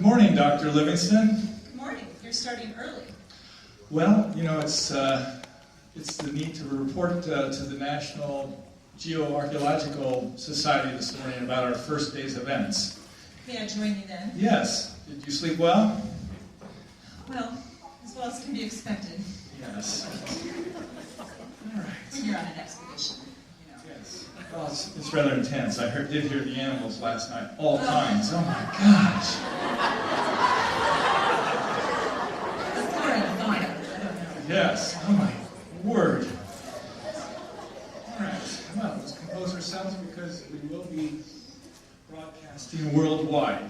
morning, Dr. Livingston. Good morning. You're starting early. Well, you know, it's the need to report to the National Geoarchaeological Society this morning about our first day's events. May I join you then? Yes. Did you sleep well? Well as can be expected. Yes. All right. When you're on an expedition, you know. Yes. Well, it's rather intense. I did hear the animals last night, all kinds. Oh my gosh. Flora and fauna. I don't know. Yes. Oh my word. All right. Well, let's compose ourselves because we will be broadcasting worldwide.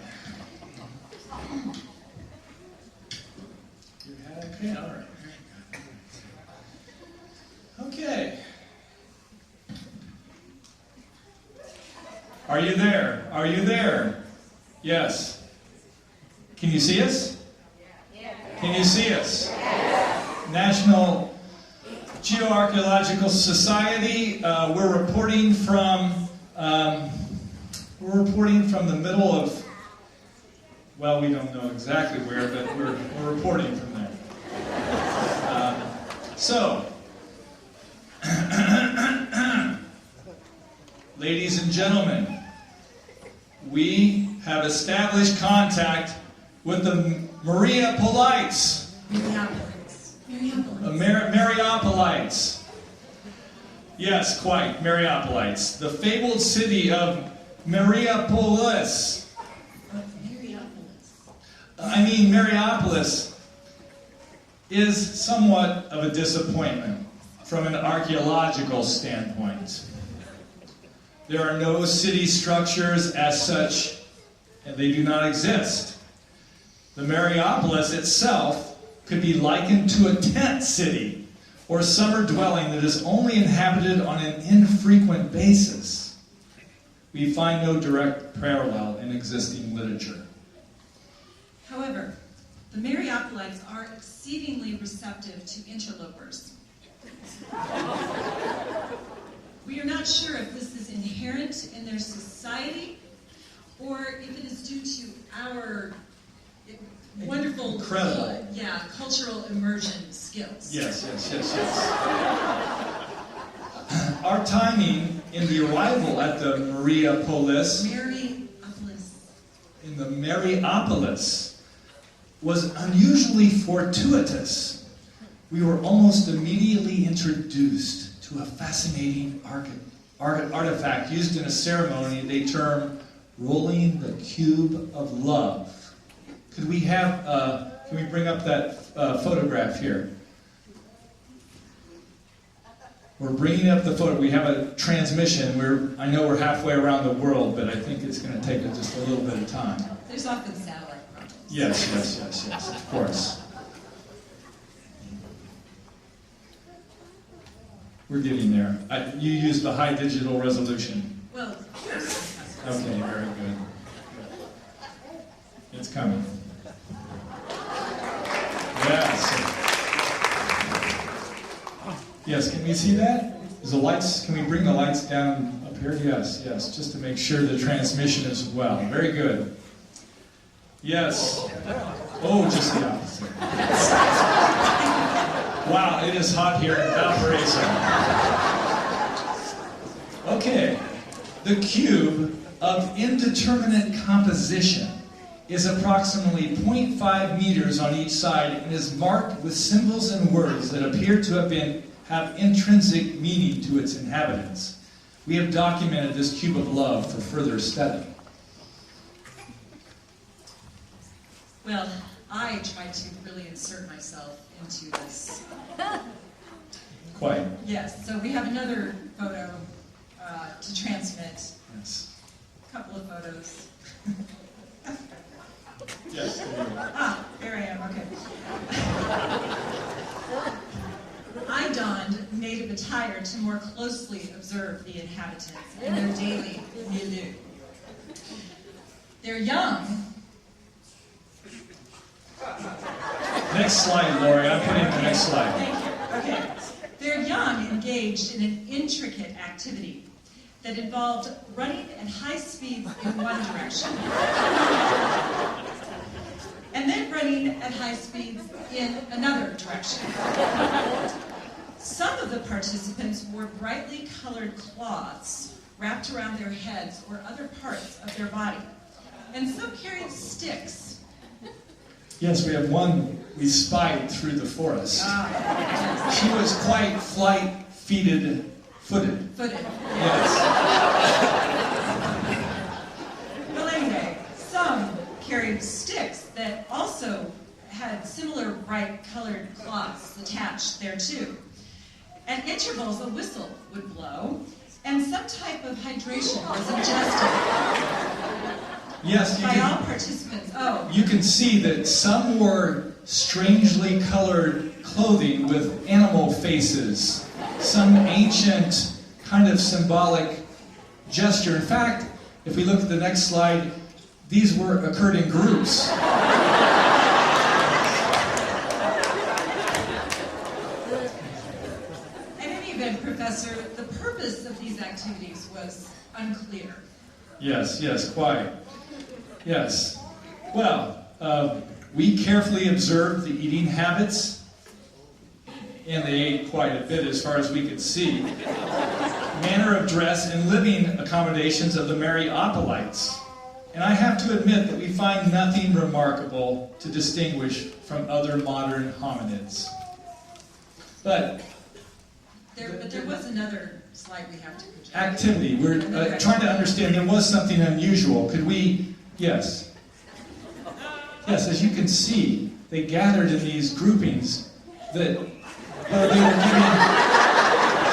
You had okay? All right. Very good. Okay. Are you there? Are you there? Yes. Can you see us? Can you see us? National Geoarchaeological Society. We're reporting from the middle of, well, we don't know exactly where, but we're reporting from there. Ladies and gentlemen, we have established contact with the Mariapolites. Mariapolites. Yes, quite, Mariapolites. The fabled city of Mariapolis. Mariapolis is somewhat of a disappointment from an archaeological standpoint. There are no city structures as such, and they do not exist. The Mariapolis itself could be likened to a tent city or summer dwelling that is only inhabited on an infrequent basis. We find no direct parallel in existing literature. However, the Mariapolites are exceedingly receptive to interlopers. We are not sure if this is inherent in their society or if it is due to our wonderful, incredible, cultural immersion skills. Yes. Our timing in the arrival at the Mariapolis was unusually fortuitous. We were almost immediately introduced to a fascinating artifact used in a ceremony they term rolling the cube of love. Could we have, can we bring up that photograph here? We're bringing up the photo. We have a transmission. I know we're halfway around the world, but I think it's going to take just a little bit of time. There's often satellite problems. Yes, of course. We're getting there. You used the high digital resolution. Well, okay, very good. It's coming. Yes, can we see that? Is the lights, can we bring the lights down up here? Yes, just to make sure the transmission is well. Very good. Yes. Oh, just the opposite. Wow, it is hot here in Valparaiso. Okay. The cube of indeterminate composition is approximately 0.5 meters on each side and is marked with symbols and words that appear to have intrinsic meaning to its inhabitants. We have documented this cube of love for further study. Well, I tried to really insert myself into this. Quite. Yes, so we have another photo to transmit. Yes. A couple of photos. Yes. There I am, okay. I donned native attire to more closely observe the inhabitants in their daily milieu. They're young. Next slide, Lori. I'm putting the next slide. Thank you. Okay. They're young, engaged in an intricate activity that involved running at high speeds in one direction running at high speeds in another direction. Some of the participants wore brightly colored cloths wrapped around their heads or other parts of their body. And some carried sticks. Yes, we have one we spied through the forest. Yes. She was quite footed. Footed. Yes. Well, anyway, some carried sticks that also had similar bright colored cloths attached thereto. At intervals, a whistle would blow, and some type of hydration was ingested Yes, by all participants. Oh, you can see that some wore strangely colored clothing with animal faces, some ancient kind of symbolic gesture. In fact, if we look at the next slide, these occurred in groups. in any event, Professor, the purpose of these activities was unclear. Yes, quite. Yes. Well, we carefully observed the eating habits, and they ate quite a bit as far as we could see. Manner of dress and living accommodations of the Mariapolites. And I have to admit that we find nothing remarkable to distinguish from other modern hominids. But there was another slide we have to project. activity, we're trying to understand, there was something unusual. Could we, yes. Yes, as you can see, they gathered in these groupings that they were giving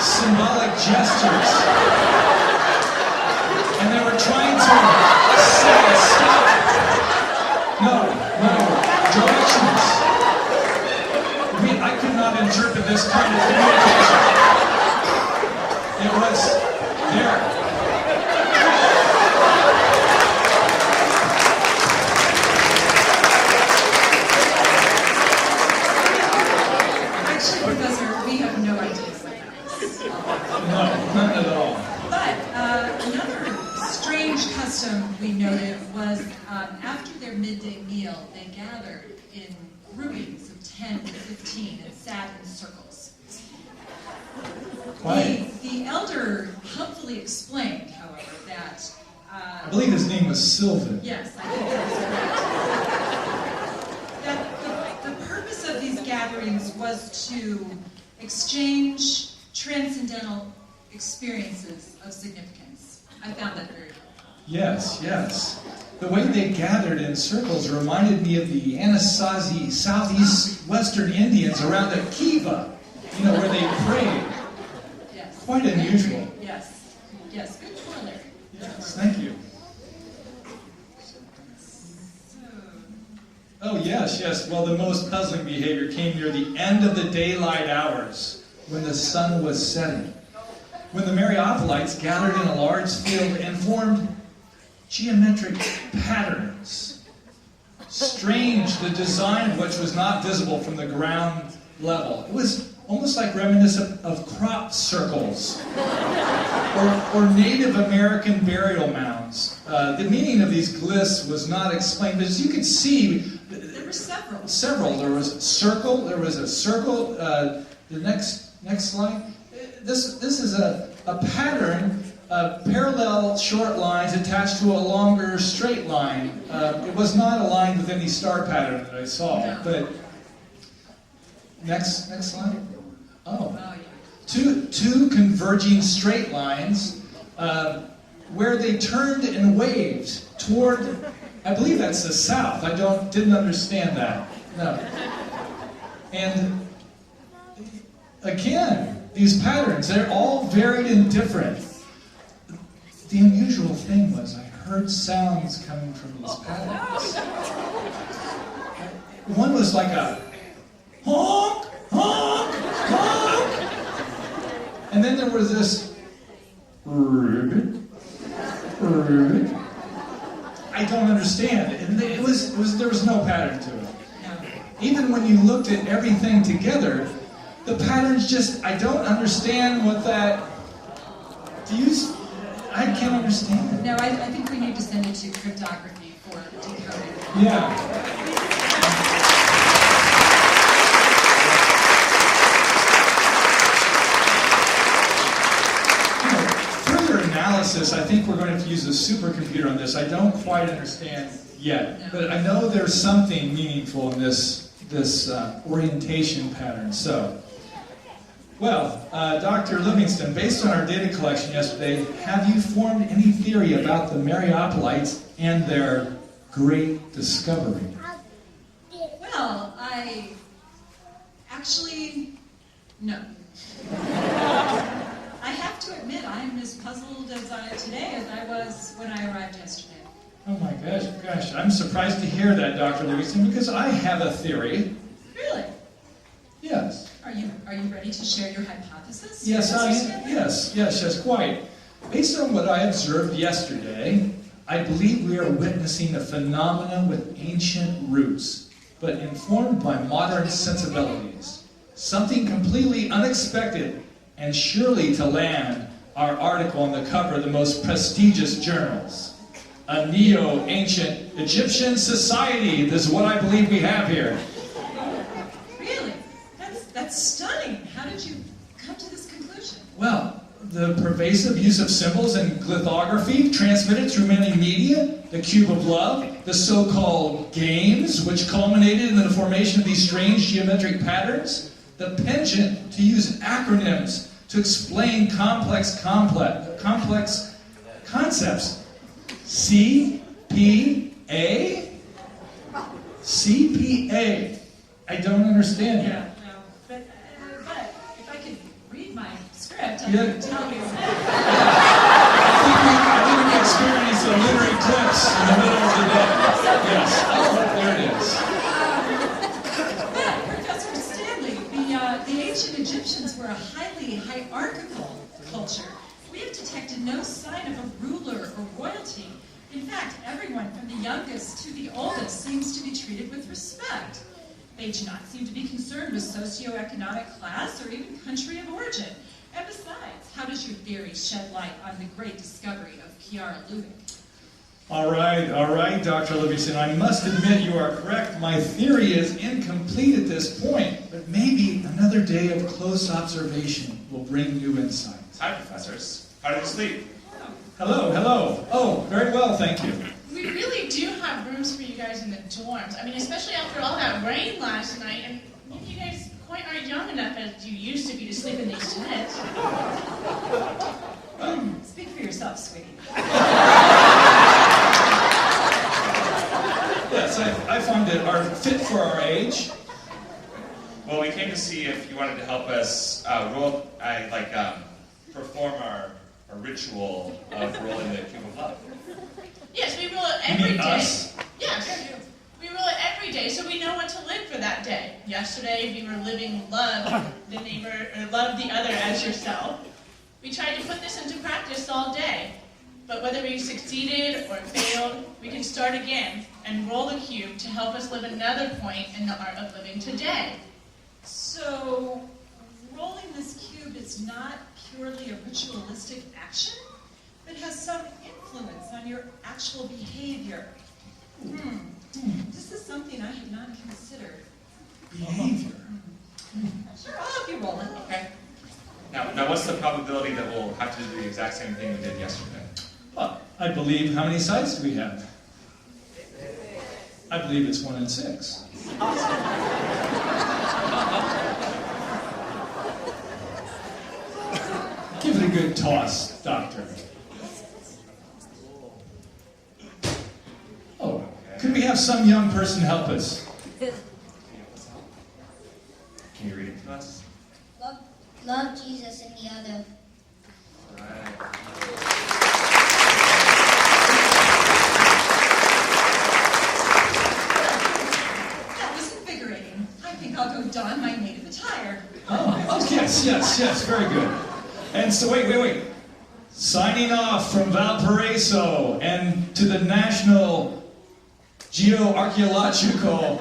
symbolic gestures. And they were trying to say, stop. No, directions. I could not interpret this kind of communication. It was there. Actually, Professor, we have no idea what that is. No, none at all. But another strange custom we noted was after their midday meal, they gathered in groupings of 10 to 15 and sat in circles. The elder helpfully explained, however, that... I believe his name was Sylvan. Yes, I think that's correct. That the purpose of these gatherings was to exchange transcendental experiences of significance. I found that very helpful. Yes. The way they gathered in circles reminded me of the Anasazi southeast western Indians around the Kiva, where they prayed. Yes. Quite unusual. Yes, good corollary. Yes, thank you. Oh, yes. Well, the most puzzling behavior came near the end of the daylight hours, when the sun was setting, when the Mariapolites gathered in a large field and formed geometric patterns. Strange, the design of which was not visible from the ground level. It was almost like reminiscent of crop circles or Native American burial mounds. The meaning of these glyphs was not explained, but as you can see, there were several. There was a circle. The next slide. This is a pattern of parallel short lines attached to a longer straight line. It was not aligned with any star pattern that I saw. No. But next slide. Oh, yeah. two converging straight lines where they turned and waved toward. I believe that's the south. I didn't understand that. No. And again, these patterns, they're all varied and different. The unusual thing was I heard sounds coming from these patterns. One was like a honk, honk, honk. And then there was this ribbit. I don't understand. And there was no pattern to it. Even when you looked at everything together, the patterns I don't understand what that... I can't understand it. No, I think we need to send it to cryptography for decoding. Yeah. analysis, I think we're going to have to use a supercomputer on this. I don't quite understand yet, but I know there's something meaningful in this orientation pattern. So, well, Dr. Livingston, based on our data collection yesterday, have you formed any theory about the Mariapolites and their great discovery? Well, no. I have to admit, I am as puzzled today as I was when I arrived yesterday. Oh my gosh, I'm surprised to hear that, Dr. Livingston, because I have a theory. Really? Yes. Are you ready to share your hypothesis? Yes, I am. Yes, quite. Based on what I observed yesterday, I believe we are witnessing a phenomenon with ancient roots, but informed by modern sensibilities. Something completely unexpected, and surely to land our article on the cover of the most prestigious journals. A neo-ancient Egyptian society. This is what I believe we have here. Really? That's stunning. How did you come to this conclusion? Well, the pervasive use of symbols and lithography transmitted through many media, the cube of love, the so-called games, which culminated in the formation of these strange geometric patterns, the penchant to use acronyms to explain complex concepts. CPA? CPA. I don't understand it. Yeah, no. But if I could read my script, I Yeah. could tell you. I think we experienced a lunar eclipse in the middle of the day. Yes. Oh, there it is. But, Professor Stanley, the ancient Egyptians were a highly hierarchical culture. We have detected no sign of a ruler or royalty. In fact, everyone from the youngest to the oldest seems to be treated with respect. They do not seem to be concerned with socioeconomic class or even country of origin. And besides, how does your theory shed light on the great discovery of Kiara Lubick? All right, Dr. Livingston. I must admit you are correct. My theory is incomplete at this point, but maybe another day of close observation will bring new insights. Hi, professors. How did you sleep? Hello. Oh, very well, thank you. We really do have rooms for you guys in the dorms. I mean, especially after all that rain last night, and maybe you guys quite aren't young enough as you used to be to sleep in these tents. Speak for yourself, sweetie. Yes, I find it are fit for our age. Well, we came to see if you wanted to help us perform our ritual of rolling the cube of love. Yes, we roll it You every mean day. us? Yes, we roll it every day so we know what to live for that day. Yesterday we were living love the neighbor, or love the other as yourself. We tried to put this into practice all day. But whether we succeeded or failed, we can start again and roll the cube to help us live another point in the art of living today. So, rolling this cube is not purely a ritualistic action, but has some influence on your actual behavior. This is something I had not considered. Behavior. Sure, I'll help you roll it. Okay. Now, what's the probability that we'll have to do the exact same thing we did yesterday? Well, I believe, how many sides do we have? I believe it's 1 in 6. Give it a good toss, Doctor. Oh, could we have some young person help us? Can you read it to us? Love Jesus and the other. All right. That was invigorating. I think I'll go don my native attire. Oh, yes, very good. And so, wait. Signing off from Valparaiso and to the National Geoarchaeological